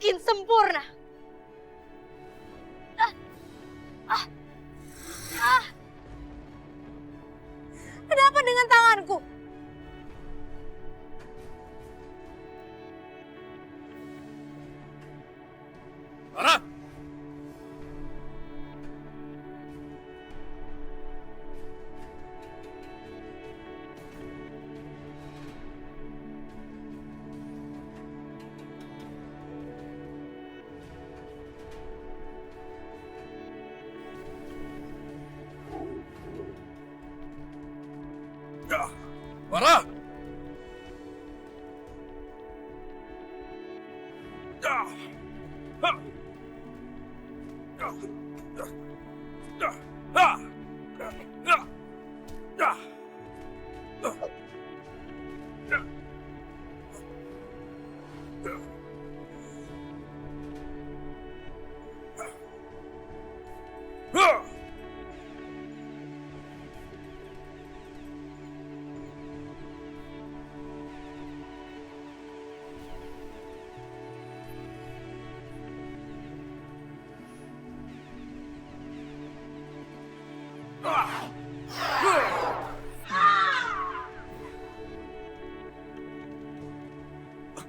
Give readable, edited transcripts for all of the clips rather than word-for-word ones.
semakin sempurna. Kenapa dengan tanganku? Lara! Lara!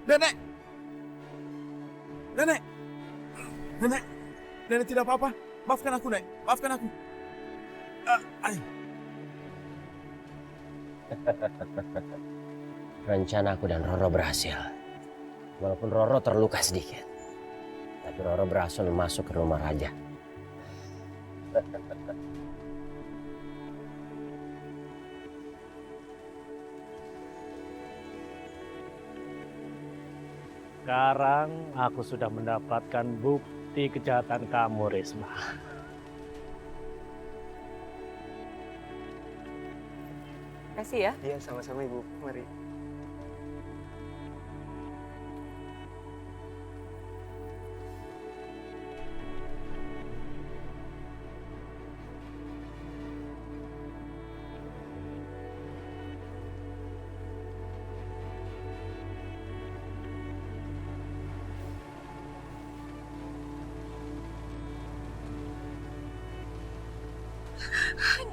Nenek! Nenek! Nenek! Nenek tidak apa-apa. Maafkan aku, Nek. Maafkan aku. Ay. Rencanaku dan Roro berhasil. Walaupun Roro terluka sedikit. Tapi Roro berhasil masuk ke rumah raja. Sekarang aku sudah mendapatkan bukti kejahatan kamu, Risma. Kasih ya. Iya, sama-sama Ibu. Mari.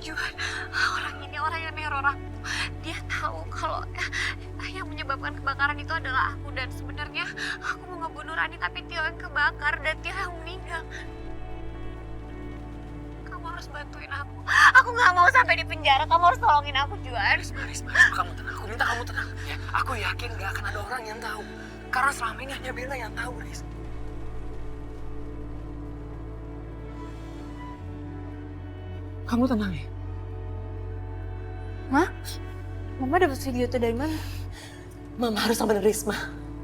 Juan, orang ini orang yang neror aku. Dia tahu kalau yang menyebabkan kebakaran itu adalah aku. Dan sebenarnya aku mau ngebunuh Rani, tapi Tio yang kebakar dan Tio yang meninggal. Kamu harus bantuin aku. Aku nggak mau sampai di penjara. Kamu harus tolongin aku, Juan. Risma, kamu tenang. Aku minta kamu tenang. Ya, aku yakin gak akan ada orang yang tahu. Karena selama ini hanya Bella yang tahu, Riz. Kamu tenang ya? Ma? Mama dapat video itu dari mana? Mama harus sama Risma.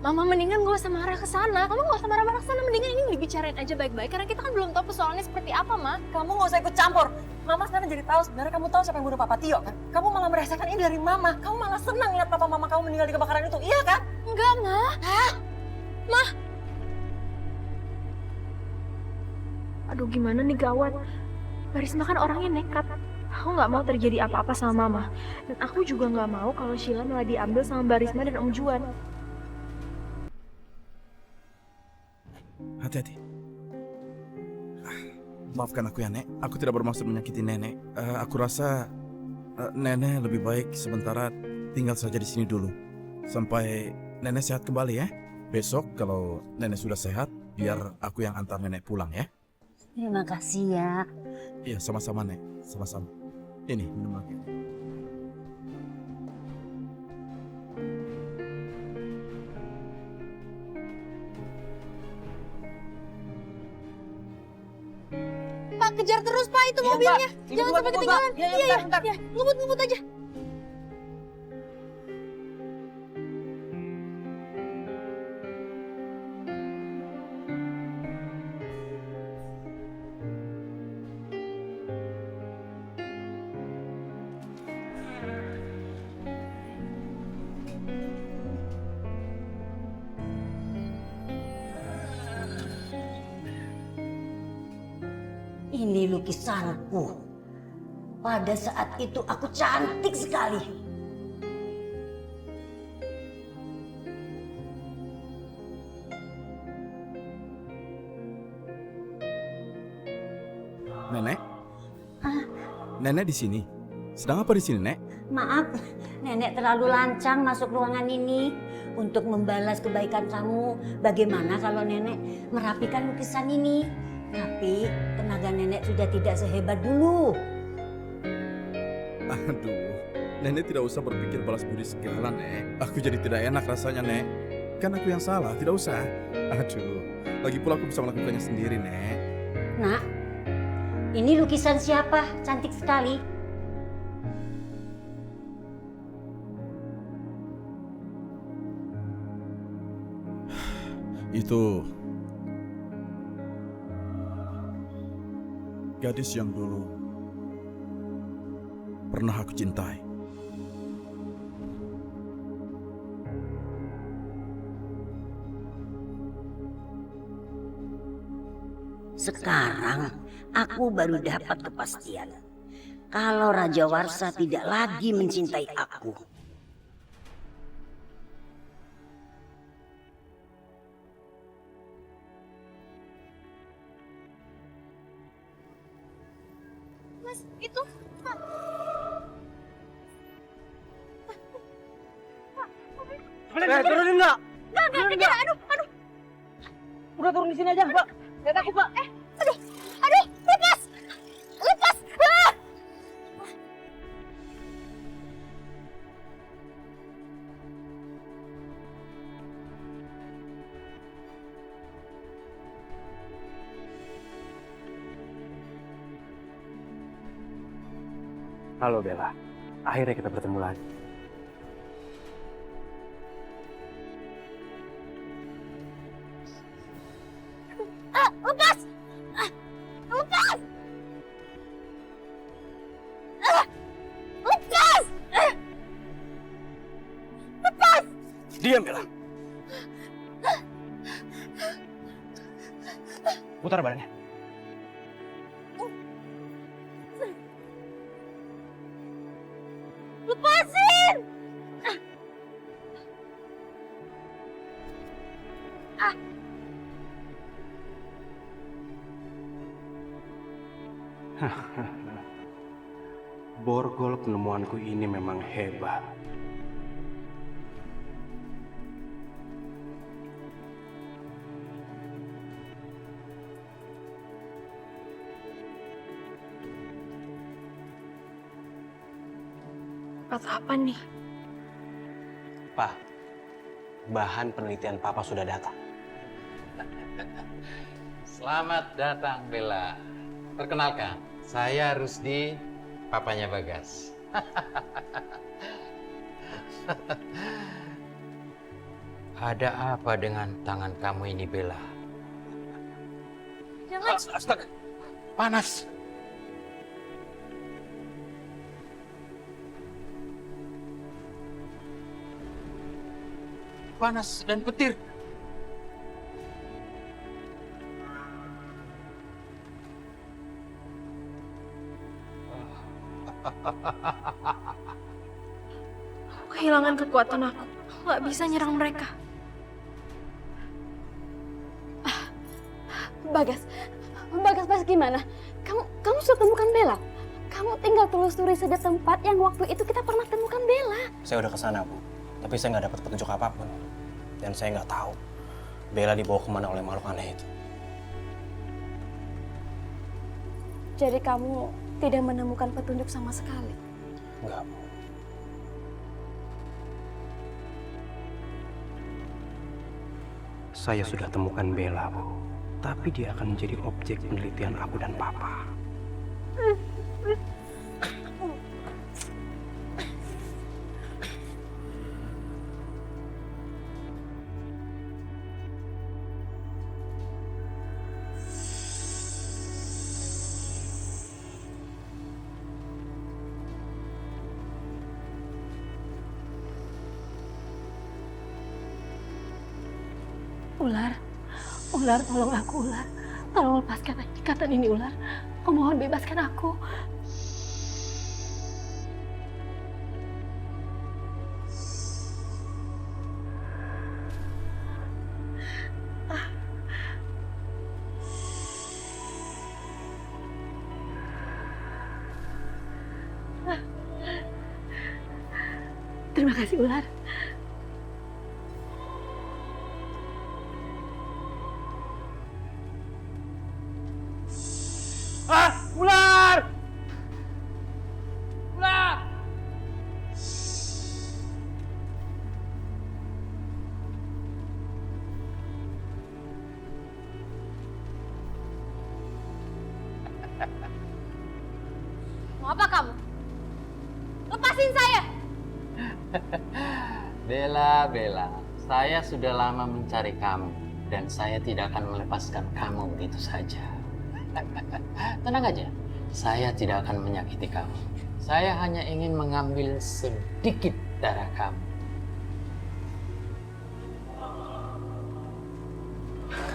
Mama mendingan gak usah marah ke sana. Kamu gak usah marah-marah ke sana. Mendingan ini dibicarain aja baik-baik. Karena kita kan belum tahu persoalannya seperti apa, Ma. Kamu gak usah ikut campur. Mama sekarang jadi tahu sebenarnya kamu tahu siapa yang bunuh Papa Tio kan? Kamu malah merasakan ini dari Mama. Kamu malah senang lihat papa mama kamu meninggal di kebakaran itu. Iya kan? Enggak, Ma. Hah? Ma. Aduh, gimana nih gawat. Risma kan orangnya nekat. Aku nggak mau terjadi apa-apa sama Mama. Dan aku juga nggak mau kalau Sheila malah diambil sama Mbak Risma dan Om Juan. Hati-hati. Maafkan aku ya, Nek. Aku tidak bermaksud menyakiti Nenek. Aku rasa Nenek lebih baik sementara tinggal saja di sini dulu. Sampai Nenek sehat kembali ya. Besok kalau Nenek sudah sehat, biar aku yang antar Nenek pulang ya. Terima kasih ya. Iya, sama-sama, Nek. Sama-sama. Ini, minum lagi. Pak, kejar terus, Pak, itu mobilnya. Jangan sampai ketinggalan. Iya, ngebut-ngebut aja. Ini lukisanku. Pada saat itu aku cantik sekali. Nenek? Ah. Nenek di sini. Sedang apa di sini, Nek? Maaf, nenek terlalu lancang masuk ruangan ini. Untuk membalas kebaikan kamu, bagaimana kalau nenek merapikan lukisan ini? Tapi tenaga nenek sudah tidak sehebat dulu. Aduh, Nenek tidak usah berpikir balas budi segala, Nek. Aku jadi tidak enak rasanya, Nek. Kan aku yang salah, tidak usah. Aduh, lagi pula aku bisa melakukannya sendiri, Nek. Nak, ini lukisan siapa? Cantik sekali. Itu gadis yang dulu pernah aku cintai. Sekarang aku baru dapat kepastian kalau Raja Warsa tidak lagi mencintai aku. Mas, itu Turunin nggak? enggak, kejar. Aduh. Udah turun di sini aja, Pak. Lihat aku, Pak. Aduh, lepas. Ah! Halo Bella, akhirnya kita bertemu lagi. Lepas. Lepas. Lepas. Lepas. Diam, Bella. Putar badannya. Lepasin. Borgol penemuanku ini memang hebat. Apa nih? Pak, bahan penelitian Papa sudah datang. Selamat datang, Bella. Perkenalkan, saya Rusdi, papanya Bagas. Ada apa dengan tangan kamu ini, Bella? Jangan. Astaga, panas. Panas dan petir. Kehilangan kekuatan aku. Nggak bisa nyerang mereka. Bagas gimana? Kamu sudah temukan Bella? Kamu tinggal telusuri saja tempat yang waktu itu kita pernah temukan Bella. Saya udah kesana, Bu. Tapi saya nggak dapat petunjuk apapun. Dan saya nggak tahu Bella dibawa kemana oleh makhluk aneh itu. Jadi kamu tidak menemukan petunjuk sama sekali? Enggak, Bu. Saya sudah temukan Bella, Bu. Tapi dia akan menjadi objek penelitian aku dan Papa. Ular, tolong aku, Ular. Tolong lepaskan ikatan ini, Ular. Aku mohon bebaskan aku. Terima kasih, Ular. Ah, ular! Ular! Mau apa kamu? Lepasin saya! Bella, Bella, saya sudah lama mencari kamu dan saya tidak akan melepaskan kamu begitu saja. Tenang aja, saya tidak akan menyakiti kamu. Saya hanya ingin mengambil sedikit darah kamu.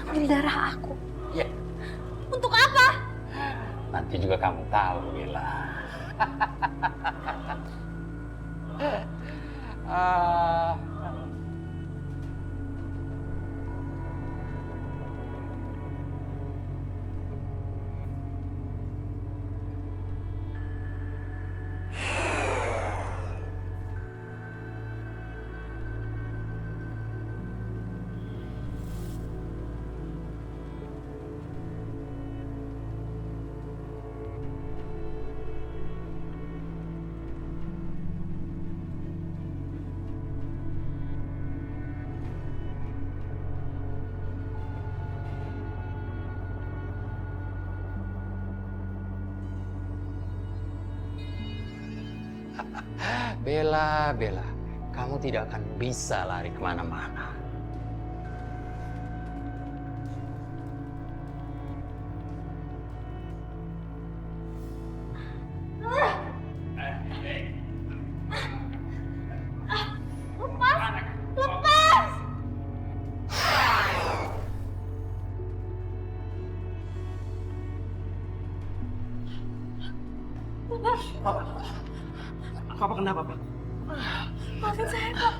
Ambil darah aku. Ya, Untuk apa? nanti juga kamu tahu, Bella. Ah, Bella, Bella, kamu tidak akan bisa lari kemana-mana. Papa kenapa, Pak? Maafin saya, Pak.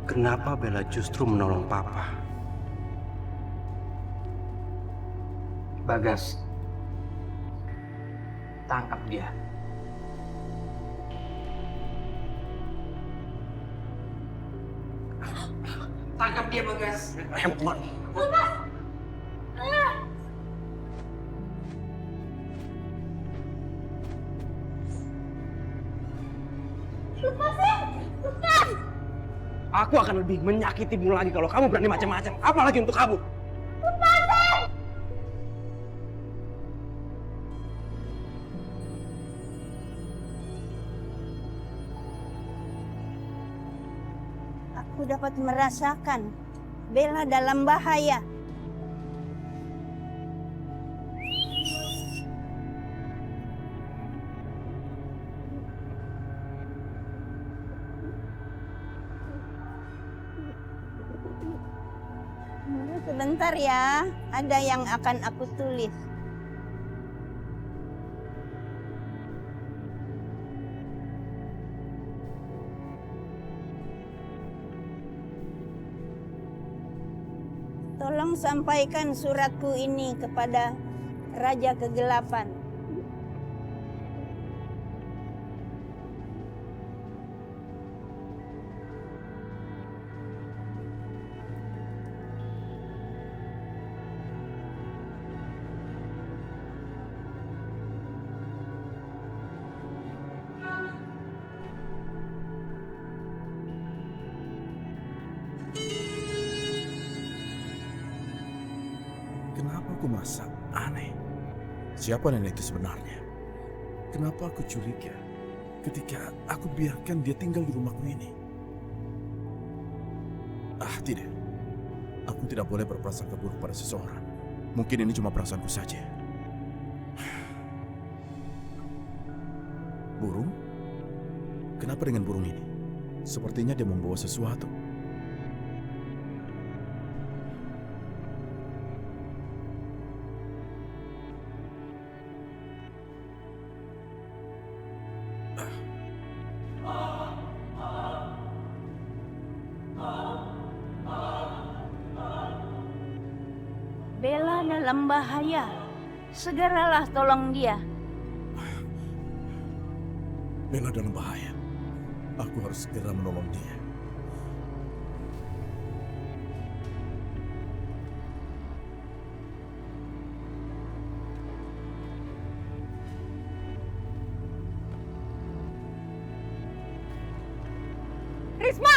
Kenapa Bella justru menolong Papa? Bagas, tangkap dia. Tangkap dia, Bagas. Ayo, Mak. Aku akan lebih menyakitimu lagi kalau kamu berani macam-macam. Apalagi untuk kabur. Aku dapat merasakan Bella dalam bahaya. Sebentar ya, ada yang akan aku tulis. Tolong sampaikan suratku ini kepada Raja Kegelapan. Kenapa aku merasa aneh? Siapa nenek itu sebenarnya? Kenapa aku curiga ketika aku biarkan dia tinggal di rumahku ini? Ah, tidak. Aku tidak boleh berprasangka buruk pada seseorang. Mungkin ini cuma perasaanku saja. Burung? Kenapa dengan burung ini? Sepertinya dia membawa sesuatu. dalam bahaya. Segeralah tolong dia. Bella dalam bahaya. Aku harus segera menolong dia. Risma!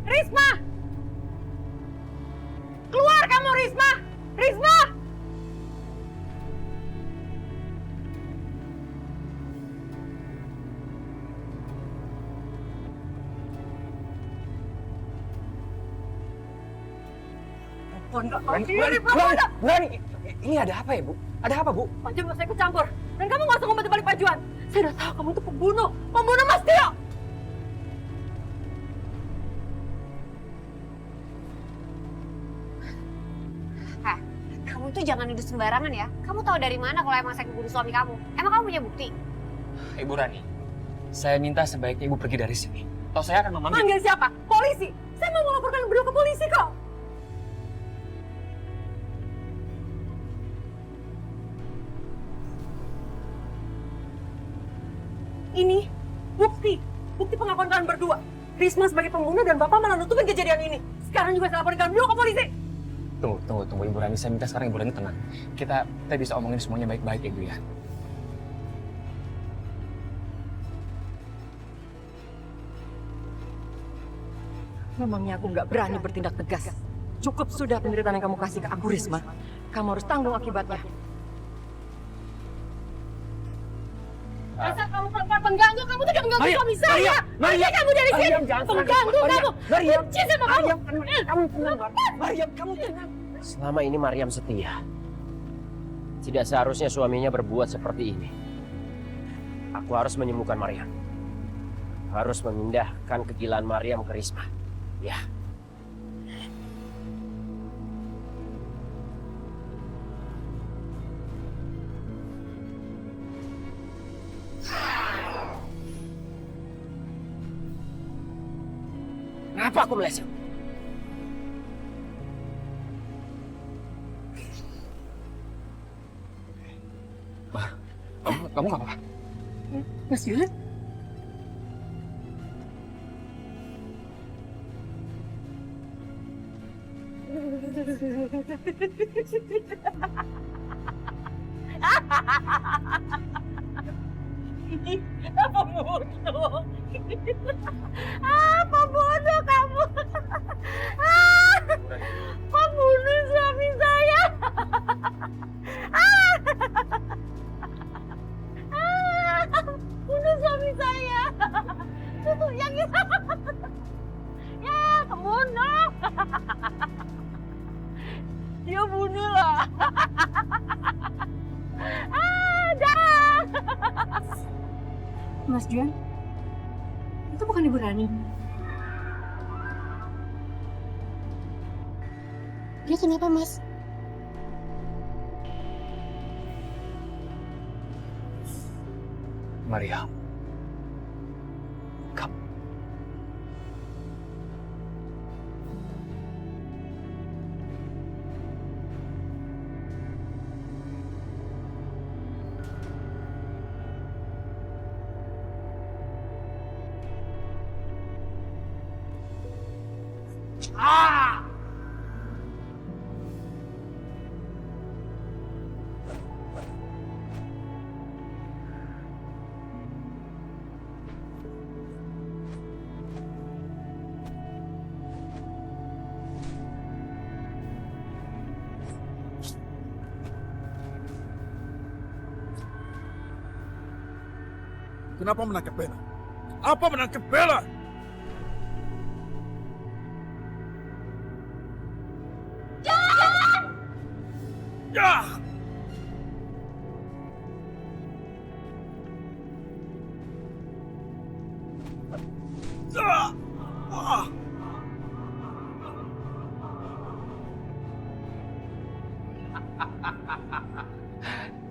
Risma! Keluar kamu, Risma! Risma! Berani, ini ada apa ya, Bu? Ada apa, Bu? Pak Juan nggak usah ikut campur. Dan kamu nggak usah ngobat balik Pak Juan. Saya udah tahu kamu itu pembunuh. Pembunuh Mas Tio! Kamu tuh jangan nuduh sembarangan ya. Kamu tahu dari mana kalau emang saya membunuh suami kamu? Emang kamu punya bukti? Ibu Rani, saya minta sebaiknya Ibu pergi dari sini. Atau saya akan memanggil... Manggil siapa? Polisi! Saya mau melaporkan beliau ke polisi kok! Ini bukti pengakuan kalian berdua. Risma sebagai pembunuh dan Bapak malah nutupin kejadian ini. Sekarang juga saya laporkan beliau ke polisi. Tunggu Ibu Rani. Saya minta sekarang Ibu Rani tenang. Kita bisa omongin semuanya baik-baik ya, Bu ya. Memangnya aku nggak berani bertindak tegas. Cukup sudah penderitaan yang kamu kasih ke aku, Risma. Kamu harus tanggung akibatnya. Asal kamu perempuan pengganggu, kamu tuh udah mengganggu Maryam, suami saya. Maryam, Pergi kamu dari sini. Maryam, jangan Pengganggu kamu. Maryam, Benci sama kamu. kamu tenang. Maryam, kamu tenang. Selama ini Maryam setia. Tidak seharusnya suaminya berbuat seperti ini. Aku harus menyembuhkan Maryam. Harus memindahkan kegilaan Maryam ke Risma. Ya. Kenapa aku meleset? Kamu nggak apa-apa? Mas Julian? Pembunuh. Pembunuh kamu. Pembunuh suami saya. Bunuh suami saya. Itu yang itu. Ya, pembunuh. Dia bunuh lah. Mas Juan, itu bukan Ibu Rani. Dia kenapa, Mas? Maryam. Kamu. Kenapa menangkap Bella? Apa menangkap Bella? Ya!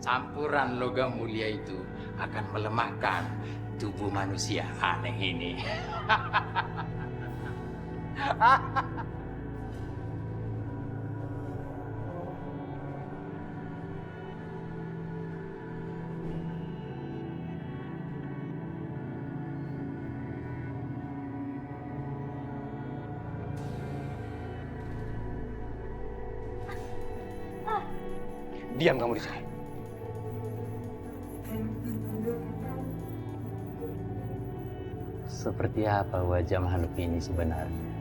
Campuran logam mulia itu akan melemahkan tubuh manusia aneh ini. Diam kamu di sini. Seperti apa wajah makhluk ini sebenarnya?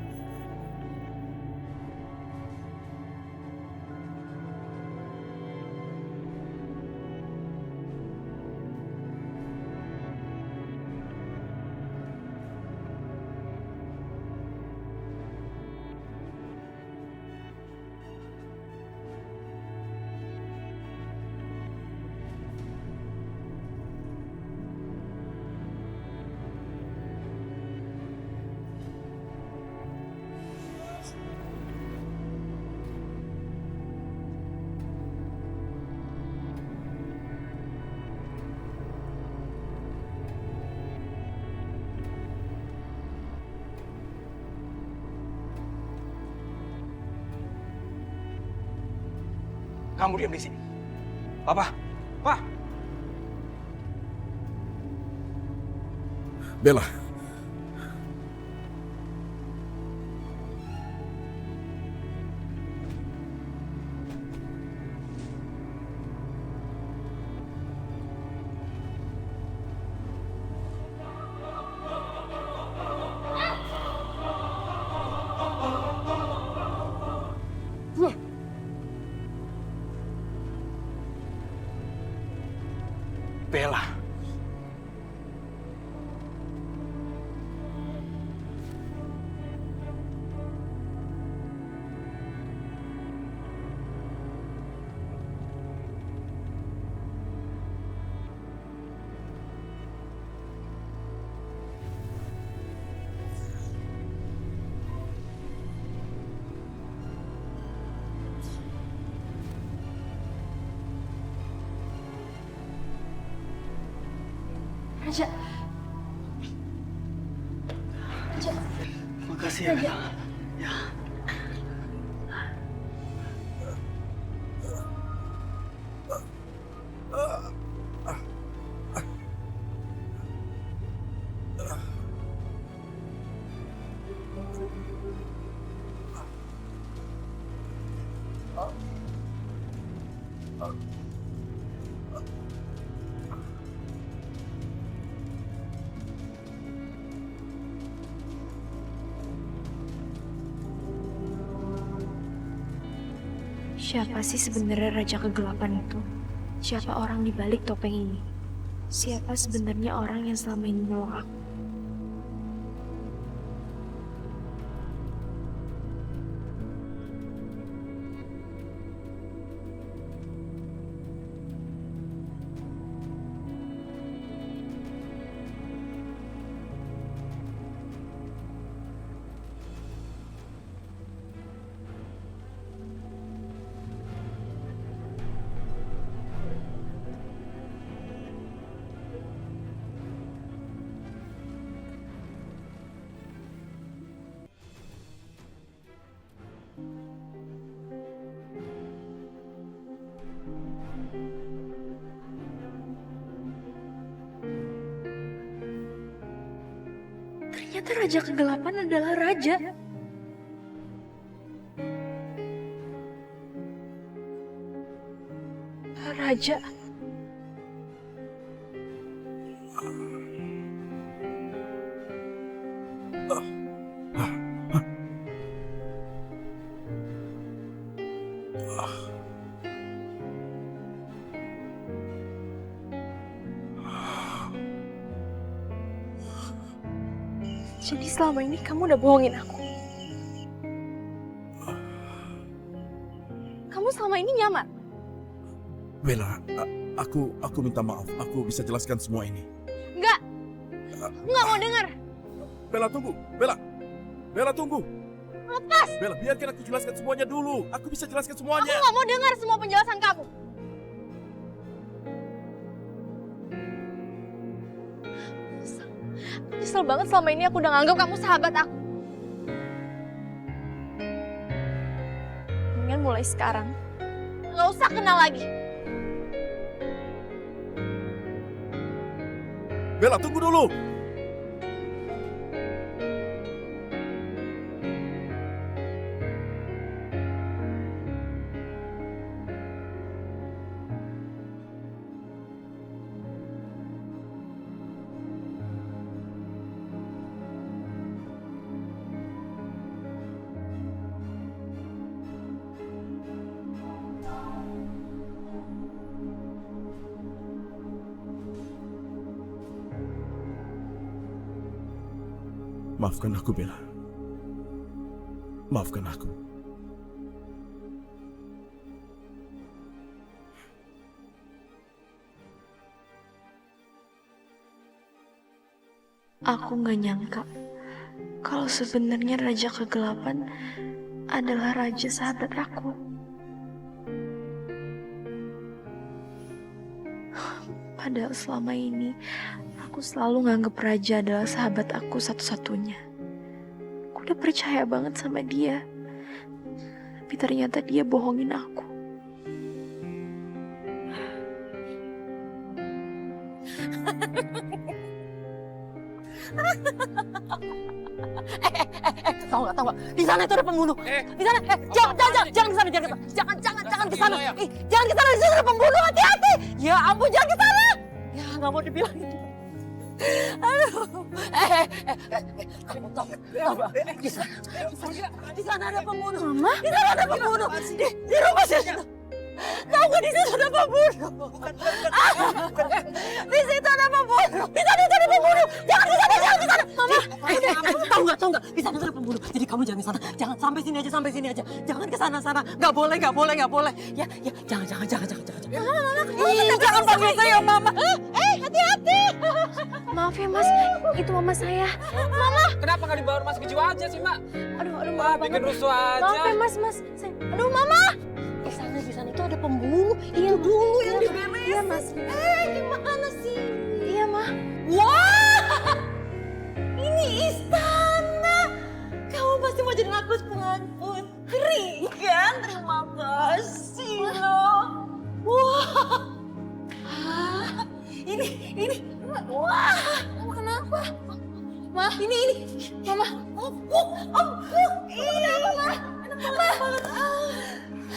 Kamu diam di sini. Papa, Pak. Bella. Bella. Raja. Raja. Makasih ya, Bella. Ya. Siapa sih sebenarnya Raja Kegelapan itu? Siapa orang di balik topeng ini? Siapa sebenarnya orang yang selama ini menolong aku? Ternyata Raja Kegelapan adalah raja. Raja. Jadi selama ini kamu udah bohongin aku. Kamu selama ini nyamar. Bella, aku minta maaf. Aku bisa jelaskan semua ini. Enggak. Aku nggak mau dengar. Bella, tunggu. Bella. Bella, tunggu. Lepas. Bella, biarkan aku jelaskan semuanya dulu. Aku bisa jelaskan semuanya. Aku nggak mau dengar semua penjelasan kamu. Nyesel banget selama ini aku udah nganggap kamu sahabat aku. Mendingan mulai sekarang nggak usah kenal lagi. Bella, tunggu dulu. Maafkan aku, Bella. Maafkan aku. Aku gak nyangka kalau sebenarnya Raja Kegelapan adalah raja sahabat aku. Padahal selama ini aku selalu nganggep Raja adalah sahabat aku satu-satunya. Aku udah percaya banget sama dia. Tapi ternyata dia bohongin aku. Tahu nggak? Di sana itu ada pembunuh. Di sana, jangan ke sana, jangan ke sana. Jangan ke sana, di sana ada pembunuh, hati-hati. Ya ampun, jangan ke sana. Ya nggak mau dibilang itu. Aduh, kamu tahu nggak? Di sana ada pembunuh. Mama? Di sana ada pembunuh. Di rumah saya. Tahu nggak di situ ada pembunuh? Di situ ada pembunuh. Di sana ada pembunuh. Jangan ke sana, jangan ke sana. Mama, tahu nggak? Di sana ada pembunuh. Jadi kamu jangan ke sana. Jangan sampai sini aja. Jangan ke sana. Nggak boleh. Ya, jangan. Jangan panggil saya Mama. Hati-hati. Maaf ya Mas, itu mama saya. Mama. Kenapa nggak dibawa rumah sakit jiwa aja sih, Mbak? Aduh, Mbak, bikin rusuh aja. Maaf ya Mas. Aduh Mama. Di sana itu ada pembunuh. Itu dulu yang diberesin. Iya Mas. Gimana sih? Iya Ma. Wah, ini istana. Kamu pasti mau jadi aku Tuan Putri, kan? Terima kasih loh. Wah, ini. Wah, kamu kenapa? Ma, ini. Mama. Ini kenapa, Ma?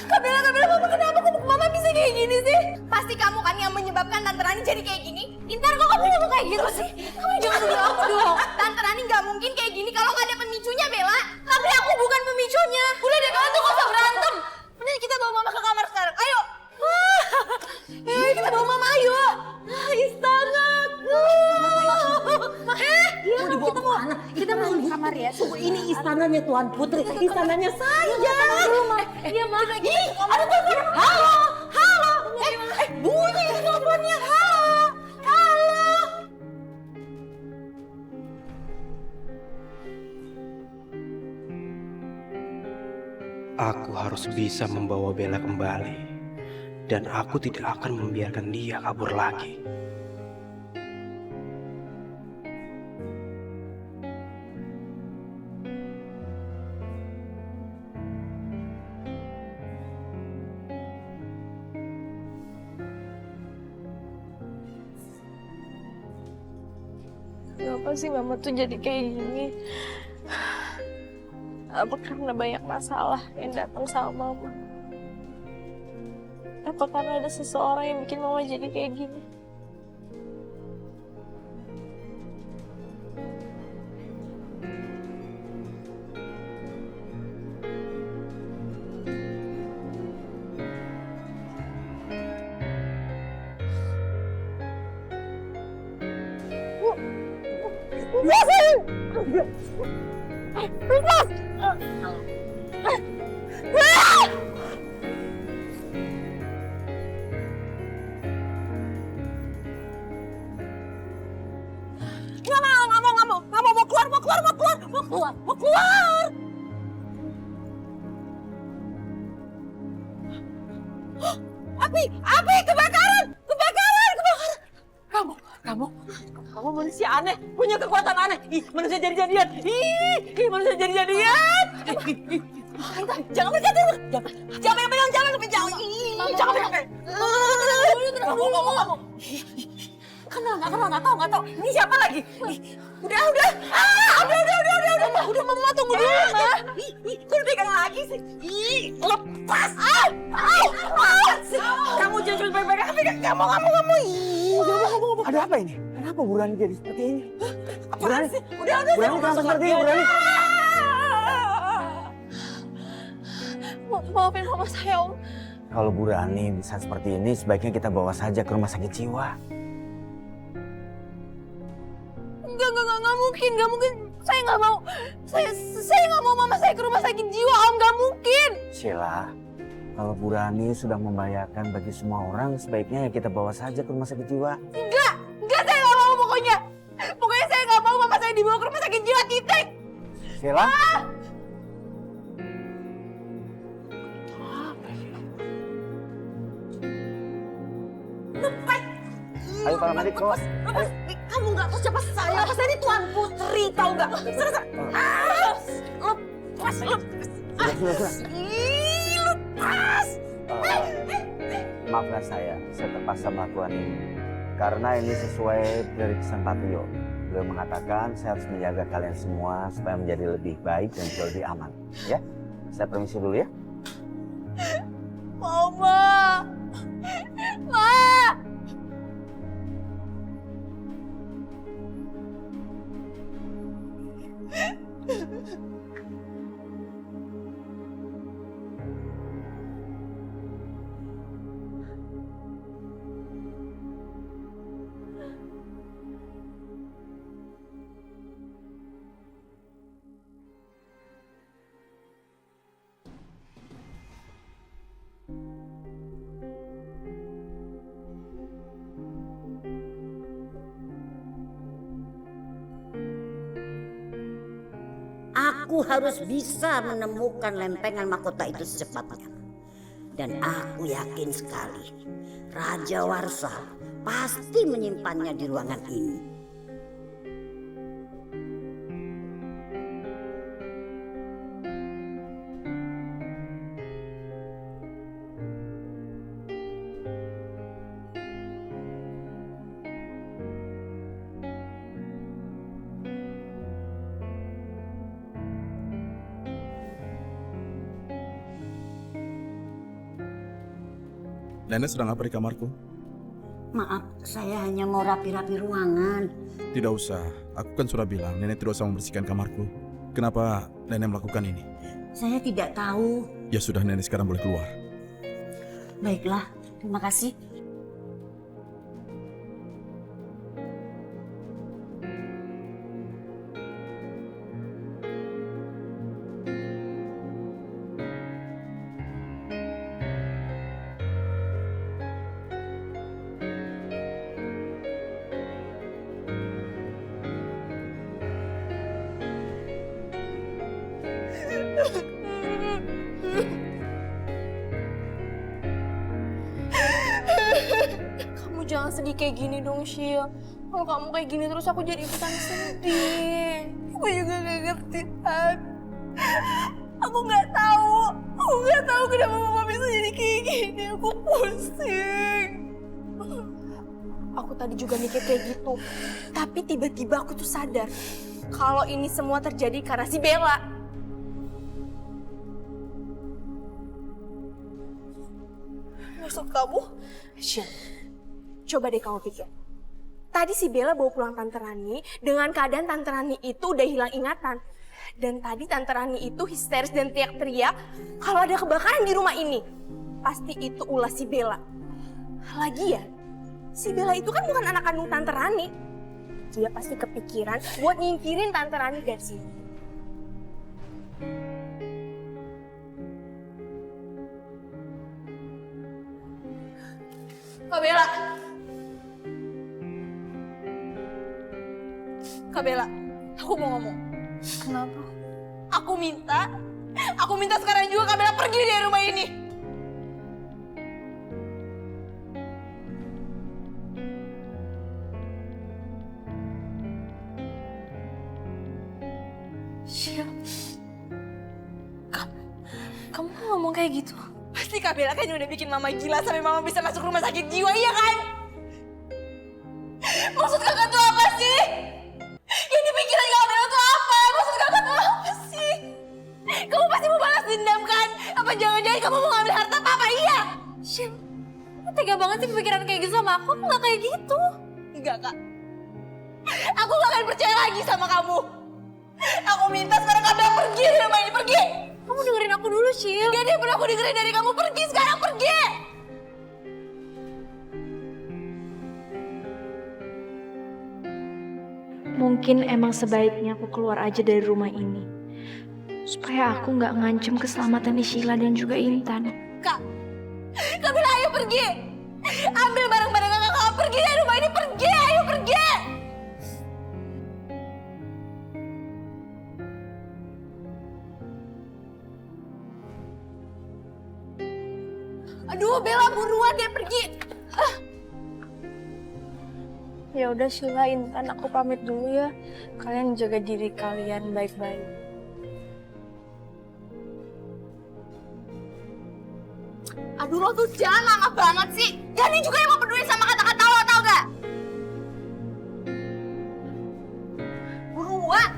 Kabela, Mama kenapa? Kok Mama bisa kayak gini sih? Pasti kamu kan yang menyebabkan Tante Rani jadi kayak gini. Intar kok kamu ngomong kayak gitu sih? Kamu jangan nuduh aku dong. Tante Rani nggak mungkin kayak gini kalau nggak ada pemicunya, Bella. Tapi aku bukan pemicunya. Udah deh, kalian tuh nggak usah berantem. Mending kita bawa Mama ke kamar sekarang. Ayo. Kita bawa Mama, ayo. Istanaku. Mau dibawa ke mana? Kita mau di kamar ya. Tunggu, ini istananya Tuan Putri. Istananya saya. Iya, Ma. Ada telepon. Halo. Bunyi teleponnya. Halo. Aku harus bisa membawa Bella kembali. Dan aku tidak akan membiarkan dia kabur lagi. Kenapa sih Mama tuh jadi kayak gini? Apa karena banyak masalah yang datang sama Mama? Apa karena ada seseorang yang bikin Mama jadi kayak gini? Mau keluar. Api, kebakaran. Kamu manusia aneh, punya kekuatan aneh. Manusia jadi-jadian. Manusia jadi-jadian. Jangan pegang. Jangan pegang. Jangan pegang. Kamu. Kenal, nggak tahu. Ini siapa lagi? Udah. Udah, Mama tunggu dulu, Ma. Kok pegang lagi sih? Lepas. Kamu jangan pegang. Kamu. Ada apa ini? Kenapa Bu Rani jadi seperti ini? Bu Rani, udah. Kenapa seperti ini, Bu Rani? Maafin Mama saya, Om. Kalau Bu Rani bisa seperti ini, sebaiknya kita bawa saja ke rumah sakit jiwa. Nggak mungkin. Saya nggak mau. Saya nggak mau mama saya ke rumah sakit jiwa, Om. Nggak mungkin. Sheila, kalau Bu Rani sudah membayarkan bagi semua orang, sebaiknya ya kita bawa saja ke rumah sakit jiwa. Enggak saya nggak mau pokoknya. Pokoknya saya nggak mau mama saya dibawa ke rumah sakit jiwa, titik. Sheila? Lepas. Ayo para medik, keluar. Lepas. Kamu nggak tahu siapa saya. Apa saya ini Tuan Putri, tahu nggak? Lepas. Sudah. Ih, lepas. Maafkan saya terpaksa melakukan ini. Karena ini sesuai dari pesan Pak Tio. Beliau mengatakan saya harus menjaga kalian semua supaya menjadi lebih baik dan juga lebih aman. Ya, saya permisi dulu ya. Mama. Ma. Aku harus bisa menemukan lempengan mahkota itu secepatnya. Dan aku yakin sekali Raja Warsa pasti menyimpannya di ruangan ini. Nenek sedang apa di kamarku? Maaf, saya hanya mau rapi-rapi ruangan. Tidak usah, aku kan sudah bilang nenek tidak usah membersihkan kamarku. Kenapa nenek melakukan ini? Saya tidak tahu. Ya sudah, nenek sekarang boleh keluar. Baiklah, terima kasih. Kamu jangan sedih kayak gini dong, Syil. Kalau kamu kayak gini terus aku jadi ikutan sedih. Aku juga gak ngerti, Tan. Aku nggak tahu kenapa mama bisa jadi kayak gini. Aku pusing. Aku tadi juga mikir kayak gitu. Tapi tiba-tiba aku tuh sadar kalau ini semua terjadi karena si Bella. Maksud kamu? Syil, coba deh kamu pikir. Tadi si Bella bawa pulang Tante Rani dengan keadaan Tante Rani itu udah hilang ingatan. Dan tadi Tante Rani itu histeris dan teriak-teriak kalau ada kebakaran di rumah ini. Pasti itu ulah si Bella. Lagian, si Bella itu kan bukan anak kandung Tante Rani. Dia pasti kepikiran buat nyingkirin Tante Rani dari sini. Kak Bella, aku mau ngomong. Kenapa? Aku minta sekarang juga Kak Bella pergi dari rumah ini. Syil, kamu ngomong kayak gitu? Pasti Kak Bella kan udah bikin mama gila sampai mama bisa masuk rumah sakit jiwa, iya kan? Maksud kakak tuh apa sih? Yang dipikiran Kak Bella tuh apa? Maksud kakak tuh apa sih? Kamu pasti mau balas dendam kan? Apa jangan-jangan kamu mau ngambil harta papa, iya? Syil, kamu tega banget sih pikiran kayak gitu sama aku gak kayak gitu. Enggak, Kak. Aku gak akan percaya lagi sama kamu. Aku minta sekarang Kak Bella pergi dari rumah ini, pergi! Kamu dengerin aku dulu, Syil. Gak ada yang pernah aku dengerin dari kamu. Pergi sekarang, pergi! Mungkin emang sebaiknya aku keluar aja dari rumah ini. Supaya aku nggak ngancem keselamatan Sheila dan juga Intan. Kak Bella, ayo pergi. Ambil barang-barang kakak, pergi dari rumah ini, pergi, ayo pergi. Aduh, Bella buruan deh pergi. Ya udah Sheila, Intan, aku pamit dulu ya. Kalian jaga diri kalian baik-baik. Aduh, lo tuh jangan lama banget sih. Gani juga yang mau peduli sama kata-kata lo, tau gak? Buruan.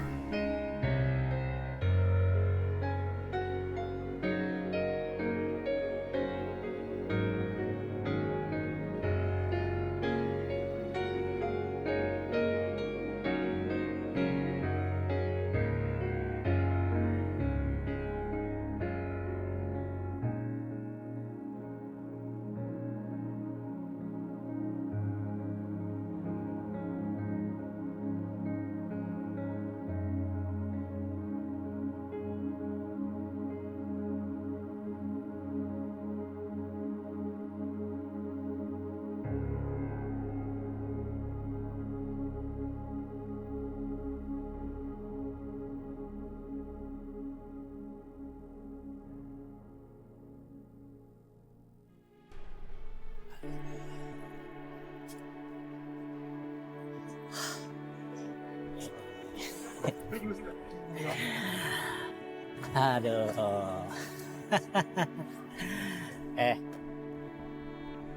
Aduh.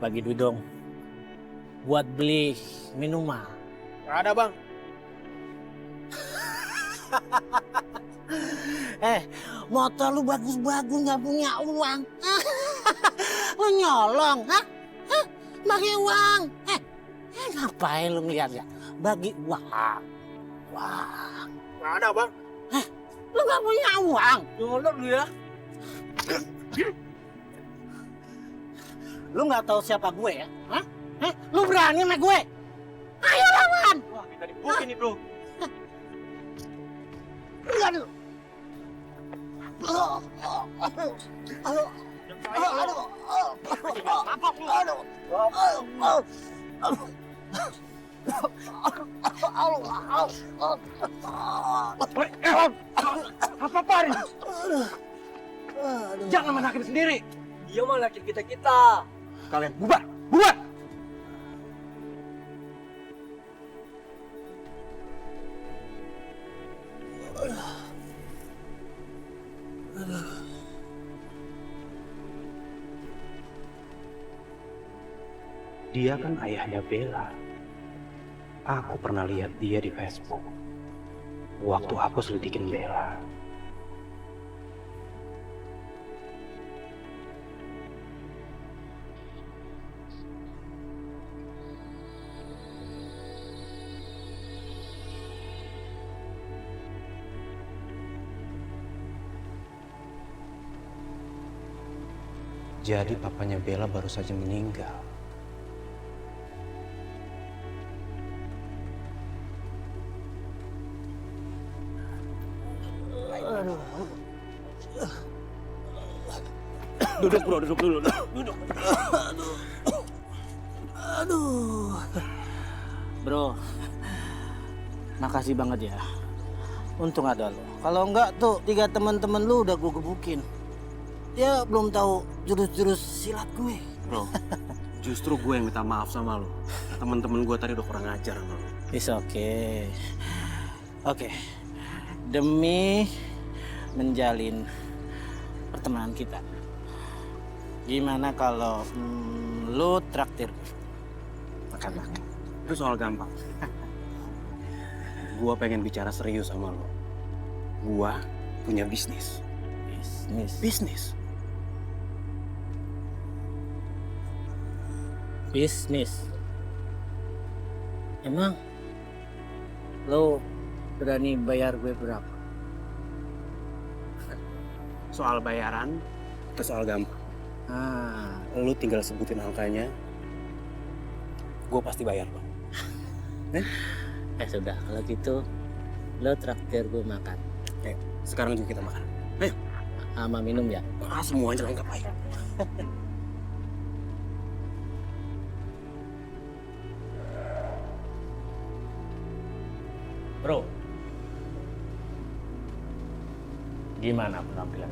Bagi duit dong. Buat beli minuman. Nggak ada, Bang. Motor lu bagus-bagus nggak punya uang. Lu nyolong, hah? Bagi uang. Ngapain lu ngeliat ya? Bagi uang. Wah. Nggak ada, Bang. Lu nggak punya uang. Nyolong lu ya. Lu nggak tahu siapa gue ya? Hah? Lu berani sama gue? Ayo lawan. Wah, kita dibukin nih, Bro. Aduh. Apa-apaan ini? Jangan main hakim sendiri. Dia malah hakim kita. Kalian bubar, bubar. Dia kan ayahnya Bella. Aku pernah lihat dia di Facebook. Waktu aku selidikin Bella. Jadi papanya Bella baru saja meninggal. Duduk, Bro, duduk dulu. Duduk. Aduh. Bro, makasih banget ya. Untung ada lo. Kalau enggak tuh 3 teman-teman lu udah gue gebukin. Dia belum tahu jurus-jurus silat gue. Bro, justru gue yang minta maaf sama lo. Teman-teman gue tadi udah kurang ajar sama lo. It's okay. Oke. Demi menjalin pertemanan kita. Gimana kalau lu traktir makan-makan? Itu soal gampang. Gua pengen bicara serius sama lo. Gua punya bisnis. Bisnis. Emang lo berani bayar gue berapa? Soal bayaran, itu soal gampang. Lu tinggal sebutin angkanya, gue pasti bayar lo. Sudah, kalau gitu lo traktir gue makan. Sekarang juga kita makan. Ayo. Sama minum ya? Semuanya lengkap ayo. Bro, gimana penampilan?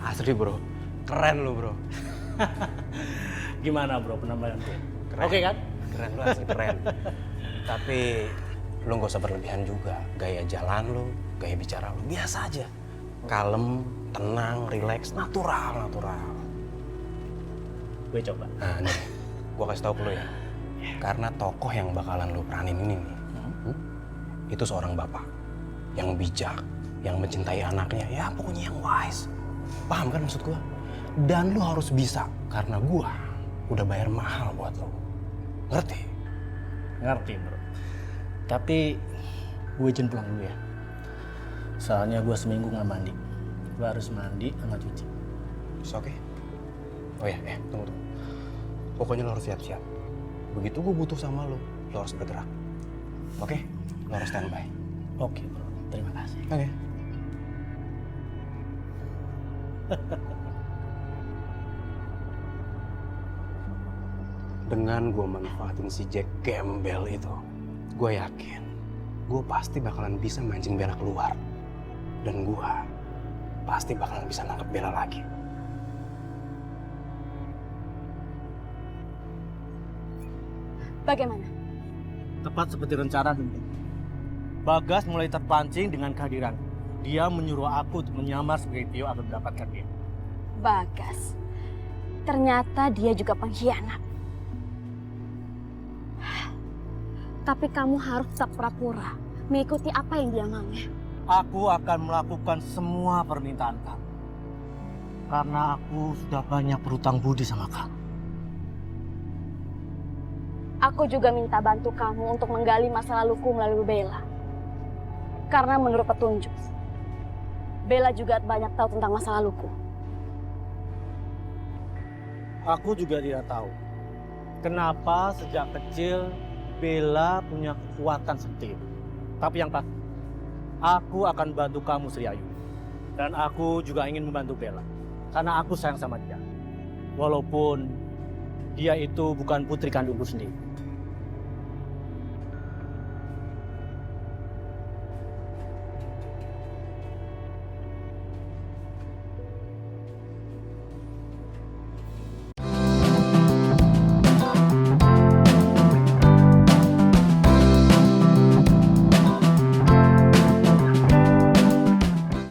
Asli bro, keren lu bro. Gimana bro penampilan gue? Keren. Oke kan? Keren lu asli keren. Tapi lu gak usah berlebihan juga. Gaya jalan lu, gaya bicara lu biasa aja. Kalem, tenang, rileks, natural. Gue coba. Nah nih, gue kasih tau ke lu ya. Karena tokoh yang bakalan lu peranin ini nih, itu seorang bapak yang bijak, yang mencintai anaknya, ya pokoknya yang wise. Paham kan maksud gue? Dan lu harus bisa, karena gue udah bayar mahal buat lu. Ngerti? Ngerti bro. Tapi gue izin pulang dulu ya. Soalnya gue seminggu nggak mandi. Gue harus mandi sama cuci. Oke? Oh ya, tunggu. Pokoknya lo harus siap-siap. Begitu gue butuh sama lo harus bergerak. Oke? Lo harus standby. Oke bro, terima kasih. Oke. Dengan gue manfaatin si Jack Gembel itu, gue yakin gue pasti bakalan bisa mancing Bella keluar. Dan gue pasti bakalan bisa nangkep Bella lagi. Bagaimana? Tepat seperti rencana tentu. Bagas mulai terpancing dengan kehadiran. Dia menyuruh aku untuk menyamar sebagai Tio agar mendapatkan dia. Bagas. Ternyata dia juga pengkhianat. Tapi kamu harus tetap pura-pura mengikuti apa yang dia maunya. Aku akan melakukan semua permintaan kamu. Karena aku sudah banyak berutang budi sama kamu. Aku juga minta bantu kamu untuk menggali masa laluku melalui Bella. Karena menurut petunjuk, Bella juga banyak tahu tentang masa laluku. Aku juga tidak tahu kenapa sejak kecil Bella punya kekuatan seperti itu. Tapi yang pasti, aku akan bantu kamu Sri Ayu. Dan aku juga ingin membantu Bella. Karena aku sayang sama dia. Walaupun dia itu bukan putri kandungku sendiri.